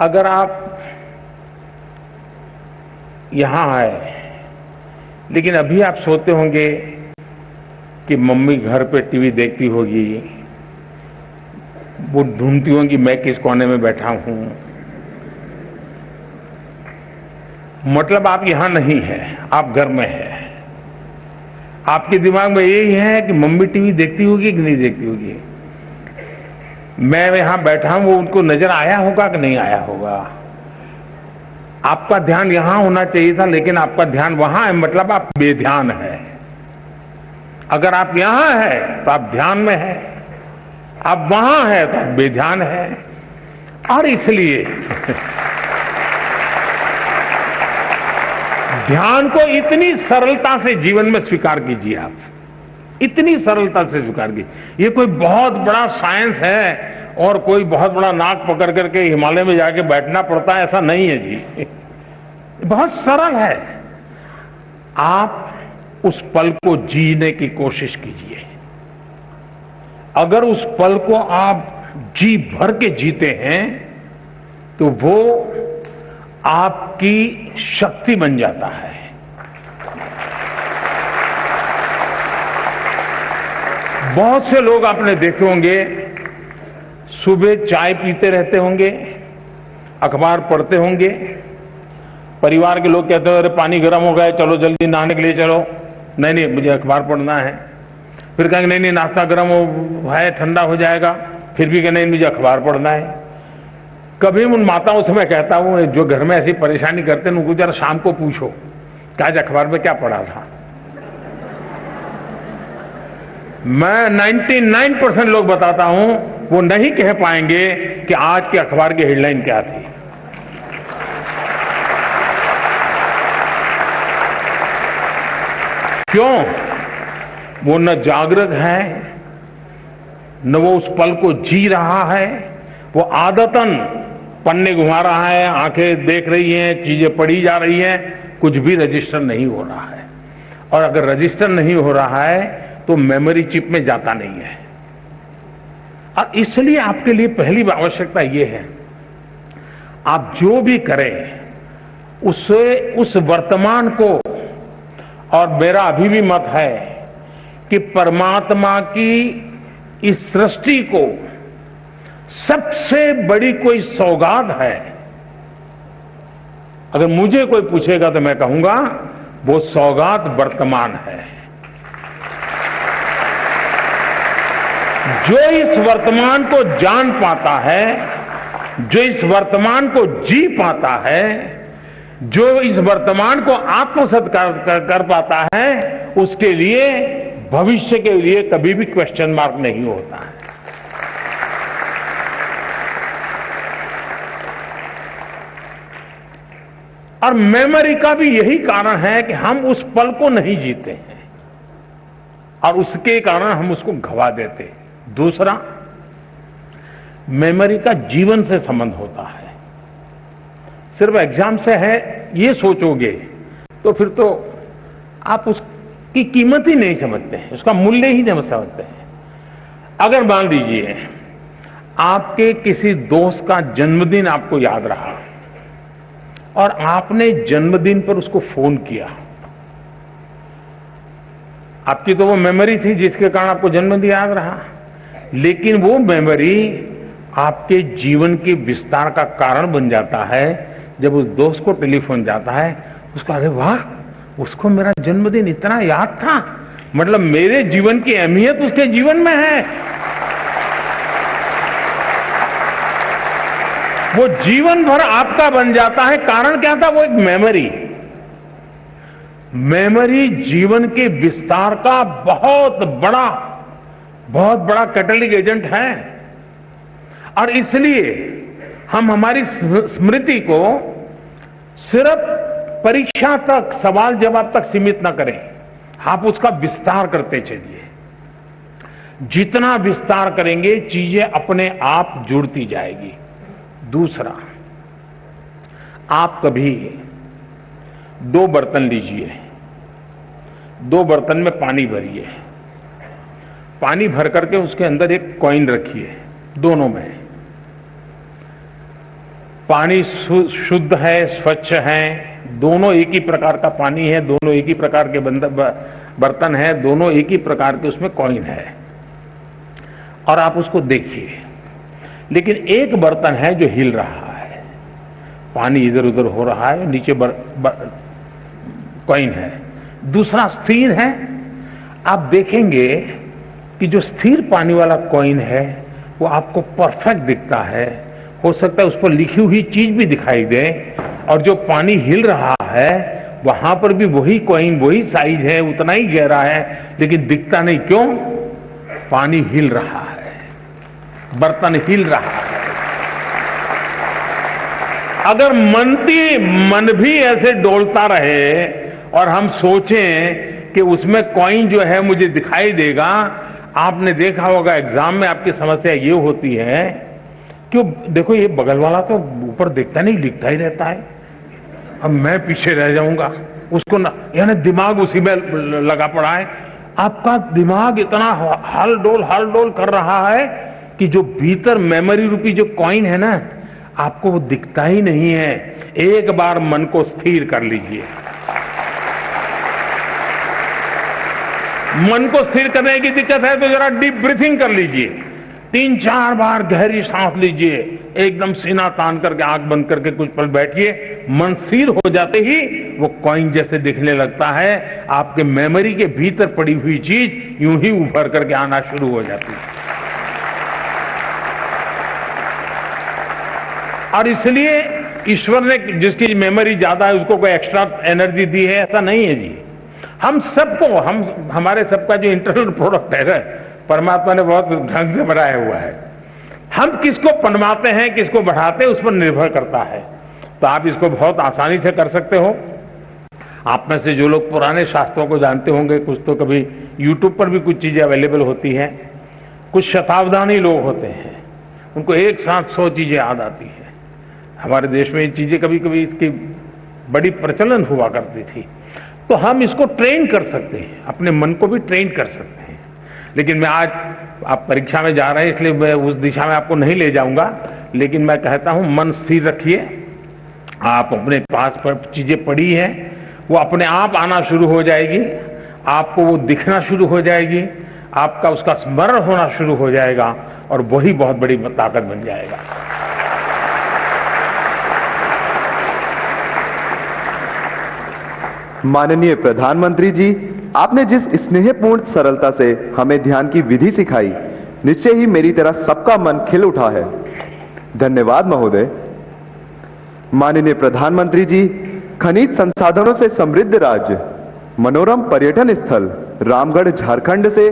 अगर आप यहां आए लेकिन अभी आप सोते होंगे कि मम्मी घर पे टीवी देखती होगी, वो ढूंढती होंगी मैं किस कोने में बैठा हूं, मतलब आप यहां नहीं है, आप घर में है। आपके दिमाग में यही है कि मम्मी टीवी देखती होगी कि नहीं देखती होगी, मैं यहां बैठा हूं, वो उनको नजर आया होगा कि नहीं आया होगा। आपका ध्यान यहां होना चाहिए था, लेकिन आपका ध्यान वहां है, मतलब आप बेध्यान है। अगर आप यहां है तो आप ध्यान में है, आप वहां है तो आप बेध्यान है। और इसलिए ध्यान को इतनी सरलता से जीवन में स्वीकार कीजिए, आप इतनी सरलता से स्वीकार कीजिए। ये कोई बहुत बड़ा साइंस है और कोई बहुत बड़ा नाक पकड़ करके हिमालय में जाके बैठना पड़ता है, ऐसा नहीं है जी। बहुत सरल है। आप उस पल को जीने की कोशिश कीजिए। अगर उस पल को आप जी भर के जीते हैं तो वो आपकी शक्ति बन जाता है। बहुत से लोग आपने देखे होंगे सुबह चाय पीते रहते होंगे, अखबार पढ़ते होंगे, परिवार के लोग कहते हो अरे पानी गर्म हो गया, चलो जल्दी नहाने के लिए चलो, नहीं नहीं मुझे अखबार पढ़ना है। फिर कहेंगे नहीं नहीं नाश्ता गर्म है, ठंडा हो जाएगा, फिर भी कहें नहीं मुझे अखबार पढ़ना है। कभी उन माताओं से मैं कहता हूं जो घर में ऐसी परेशानी करते हैं उनको जरा शाम को पूछो कि आज अखबार में क्या पढ़ा था। मैं 99% लोग बताता हूं वो नहीं कह पाएंगे कि आज के अखबार की हेडलाइन क्या थी। क्यों? वो न जागृत है, न वो उस पल को जी रहा है, वो आदतन पन्ने घुमा रहा है, आंखें देख रही हैं, चीजें पढ़ी जा रही हैं, कुछ भी रजिस्टर नहीं हो रहा है। और अगर रजिस्टर नहीं हो रहा है तो मेमोरी चिप में जाता नहीं है। और इसलिए आपके लिए पहली आवश्यकता यह है, आप जो भी करें उससे उस वर्तमान को, और मेरा अभी भी मत है कि परमात्मा की इस सृष्टि को सबसे बड़ी कोई सौगात है। अगर मुझे कोई पूछेगा तो मैं कहूंगा वो सौगात वर्तमान है। जो इस वर्तमान को जान पाता है, जो इस वर्तमान को जी पाता है, जो इस वर्तमान को आत्मसात कर पाता है, उसके लिए भविष्य के लिए कभी भी क्वेश्चन मार्क नहीं होता है। और मेमोरी का भी यही कारण है कि हम उस पल को नहीं जीते हैं और उसके कारण हम उसको गवा देते हैं। दूसरा, मेमोरी का जीवन से संबंध होता है। सिर्फ एग्जाम से है ये सोचोगे तो फिर तो आप उसकी कीमत ही नहीं समझते हैं, उसका मूल्य ही नहीं समझते हैं। अगर मान लीजिए आपके किसी दोस्त का जन्मदिन आपको याद रहा और आपने जन्मदिन पर उसको फोन किया, आपकी तो वो मेमोरी थी जिसके कारण आपको जन्मदिन याद रहा, लेकिन वो मेमोरी आपके जीवन के विस्तार का कारण बन जाता है। जब उस दोस्त को टेलीफोन जाता है, उसका अरे वाह, उसको मेरा जन्मदिन इतना याद था, मतलब मेरे जीवन की अहमियत उसके जीवन में है। वो जीवन भर आपका बन जाता है। कारण क्या था? वो एक मेमोरी। मेमोरी जीवन के विस्तार का बहुत बड़ा कैटलिक एजेंट है। और इसलिए हम हमारी स्मृति को सिर्फ परीक्षा तक, सवाल जवाब तक सीमित ना करें, आप उसका विस्तार करते चलिए। जितना विस्तार करेंगे चीजें अपने आप जुड़ती जाएगी। दूसरा, आप कभी 2 बर्तन लीजिए, 2 बर्तन में पानी भरिए, पानी भर करके उसके अंदर एक कॉइन रखिए, दोनों में पानी शुद्ध है, स्वच्छ है, दोनों एक ही प्रकार का पानी है, दोनों एक ही प्रकार के बर्तन है, दोनों एक ही प्रकार के उसमें कॉइन है और आप उसको देखिए। लेकिन एक बर्तन है जो हिल रहा है, पानी इधर उधर हो रहा है, नीचे कॉइन है, दूसरा स्थिर है। आप देखेंगे कि जो स्थिर पानी वाला कॉइन है वो आपको परफेक्ट दिखता है, हो सकता है उस पर लिखी हुई चीज भी दिखाई दे, और जो पानी हिल रहा है वहां पर भी वही कॉइन, वही साइज है, उतना ही गहरा है, लेकिन दिखता नहीं। क्यों? पानी हिल रहा है, बर्तन हिल रहा है। अगर मन भी ऐसे डोलता रहे और हम सोचें कि उसमें कॉइन जो है मुझे दिखाई देगा, आपने देखा होगा एग्जाम में आपकी समस्या ये होती है कि देखो ये बगल वाला तो ऊपर देखता नहीं, लिखता ही रहता है, अब मैं पीछे रह जाऊंगा, उसको ना, यानी दिमाग उसी में लगा पड़ा है। आपका दिमाग इतना हल डोल कर रहा है कि जो भीतर मेमोरी रूपी जो कॉइन है ना, आपको वो दिखता ही नहीं है। एक बार मन को स्थिर कर लीजिए। मन को स्थिर करने की दिक्कत है तो जरा डीप ब्रीथिंग कर लीजिए, 3-4 बार गहरी सांस लीजिए, एकदम सीना तान करके आंख बंद करके कुछ पल बैठिए। मन स्थिर हो जाते ही वो कॉइन जैसे दिखने लगता है, आपके मेमोरी के भीतर पड़ी हुई चीज यूं ही उभर करके आना शुरू हो जाती है। और इसलिए ईश्वर ने जिसकी मेमोरी ज्यादा है उसको कोई एक्स्ट्रा एनर्जी दी है, ऐसा नहीं है जी। हम सबको, हमारे सबका जो इंटरनल प्रोडक्ट है परमात्मा ने बहुत ढंग से बनाया हुआ है। हम किसको पनवाते हैं, किसको बढ़ाते हैं, उस पर निर्भर करता है। तो आप इसको बहुत आसानी से कर सकते हो। आप में से जो लोग पुराने शास्त्रों को जानते होंगे, कुछ तो कभी यूट्यूब पर भी कुछ चीजें अवेलेबल होती हैं, कुछ शताब्दानी लोग होते हैं, उनको एक साथ 100 चीजें याद आती है। हमारे देश में ये चीजें कभी कभी इसकी बड़ी प्रचलन हुआ करती थी। तो हम इसको ट्रेन कर सकते हैं, अपने मन को भी ट्रेन कर सकते हैं। लेकिन मैं आज, आप परीक्षा में जा रहे हैं इसलिए मैं उस दिशा में आपको नहीं ले जाऊंगा, लेकिन मैं कहता हूं मन स्थिर रखिए। आप अपने पास पर चीजें पड़ी हैं, वो अपने आप आना शुरू हो जाएगी, आपको वो दिखना शुरू हो जाएगी, आपका उसका स्मरण होना शुरू हो जाएगा और वही बहुत बड़ी ताकत बन जाएगा। माननीय प्रधानमंत्री जी, आपने जिस स्नेहपूर्ण सरलता से हमें ध्यान की विधि सिखाई, निश्चय ही मेरी तरह सबका मन खिल उठा है। धन्यवाद महोदय। माननीय प्रधानमंत्री जी, खनिज संसाधनों से समृद्ध राज्य, मनोरम पर्यटन स्थल रामगढ़ झारखंड से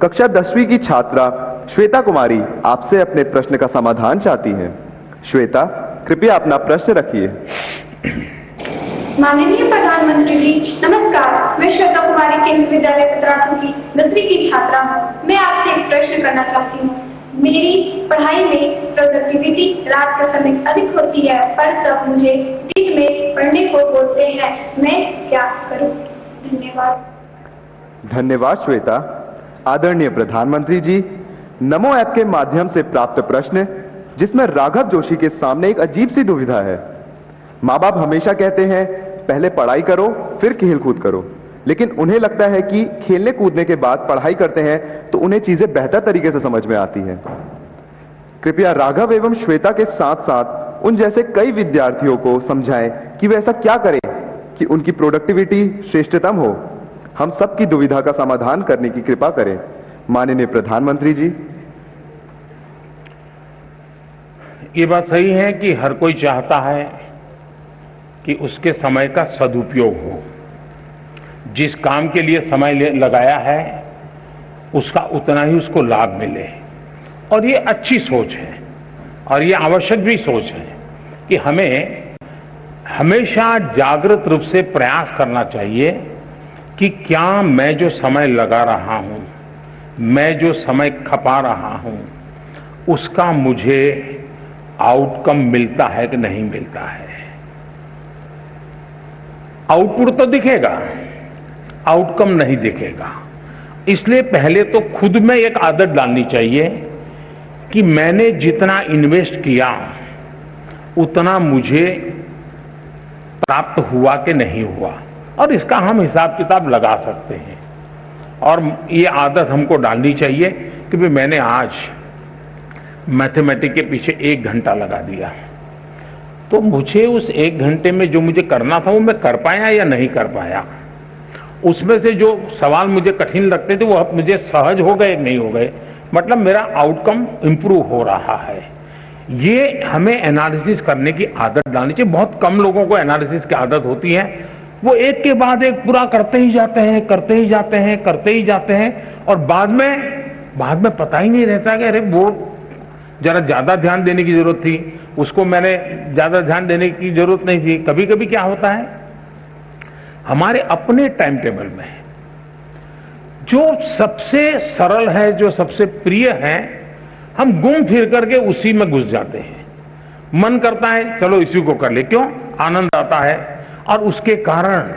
कक्षा 10वीं की छात्रा श्वेता कुमारी आपसे अपने प्रश्न का समाधान चाहती हैं। श्वेता, कृपया अपना प्रश्न रखिए। माननीय प्रधानमंत्री जी नमस्कार, मैं श्वेता कुमारी केंद्रीय विद्यालय पतरातू की 10वीं की छात्रा हूँ। मैं आपसे एक प्रश्न करना चाहती हूँ। मेरी पढ़ाई में प्रोडक्टिविटी रात का समय अधिक होती है, पर सब मुझे दिन में पढ़ने को बोलते हैं, मैं क्या करूँ? धन्यवाद। धन्यवाद श्वेता। आदरणीय प्रधानमंत्री जी, नमो ऐप के माध्यम से प्राप्त प्रश्न जिसमें राघव जोशी के सामने एक अजीब सी दुविधा है। माँ बाप हमेशा कहते हैं पहले पढ़ाई करो फिर खेल कूद करो, लेकिन उन्हें लगता है कि खेलने कूदने के बाद पढ़ाई करते हैं तो उन्हें चीजें बेहतर तरीके से समझ में आती हैं। कृपया राघव एवं श्वेता के साथ साथ उन जैसे कई विद्यार्थियों को समझाएं कि वे ऐसा क्या करें कि उनकी प्रोडक्टिविटी श्रेष्ठतम हो। हम सबकी दुविधा का समाधान करने की कृपा करें। माननीय प्रधानमंत्री जी। ये बात सही है कि हर कोई चाहता है कि उसके समय का सदुपयोग हो, जिस काम के लिए समय लगाया है उसका उतना ही उसको लाभ मिले। और ये अच्छी सोच है और ये आवश्यक भी सोच है कि हमें हमेशा जागृत रूप से प्रयास करना चाहिए कि क्या मैं जो समय लगा रहा हूं, मैं जो समय खपा रहा हूं, उसका मुझे आउटकम मिलता है कि नहीं मिलता है। आउटपुट तो दिखेगा, आउटकम नहीं दिखेगा। इसलिए पहले तो खुद में एक आदत डालनी चाहिए कि मैंने जितना इन्वेस्ट किया उतना मुझे प्राप्त हुआ कि नहीं हुआ, और इसका हम हिसाब किताब लगा सकते हैं। और ये आदत हमको डालनी चाहिए कि भाई मैंने आज मैथमेटिक्स के पीछे 1 घंटा लगा दिया, तो मुझे उस 1 घंटे में जो मुझे करना था वो मैं कर पाया या नहीं कर पाया। उसमें से जो सवाल मुझे कठिन लगते थे वो अब मुझे सहज हो गए नहीं हो गए, मतलब मेरा आउटकम इंप्रूव हो रहा है। ये हमें एनालिसिस करने की आदत डालनी चाहिए। बहुत कम लोगों को एनालिसिस की आदत होती है, वो एक के बाद एक पूरा करते ही जाते हैं, करते ही जाते हैं, करते ही जाते हैं, और बाद में पता ही नहीं रहता कि अरे वो जरा ज्यादा ध्यान देने की जरूरत थी, उसको मैंने ज्यादा ध्यान देने की जरूरत नहीं थी। कभी कभी क्या होता है, हमारे अपने टाइम टेबल में जो सबसे सरल है, जो सबसे प्रिय है, हम घूम फिर करके उसी में घुस जाते हैं। मन करता है चलो इसी को कर ले, क्यों, आनंद आता है, और उसके कारण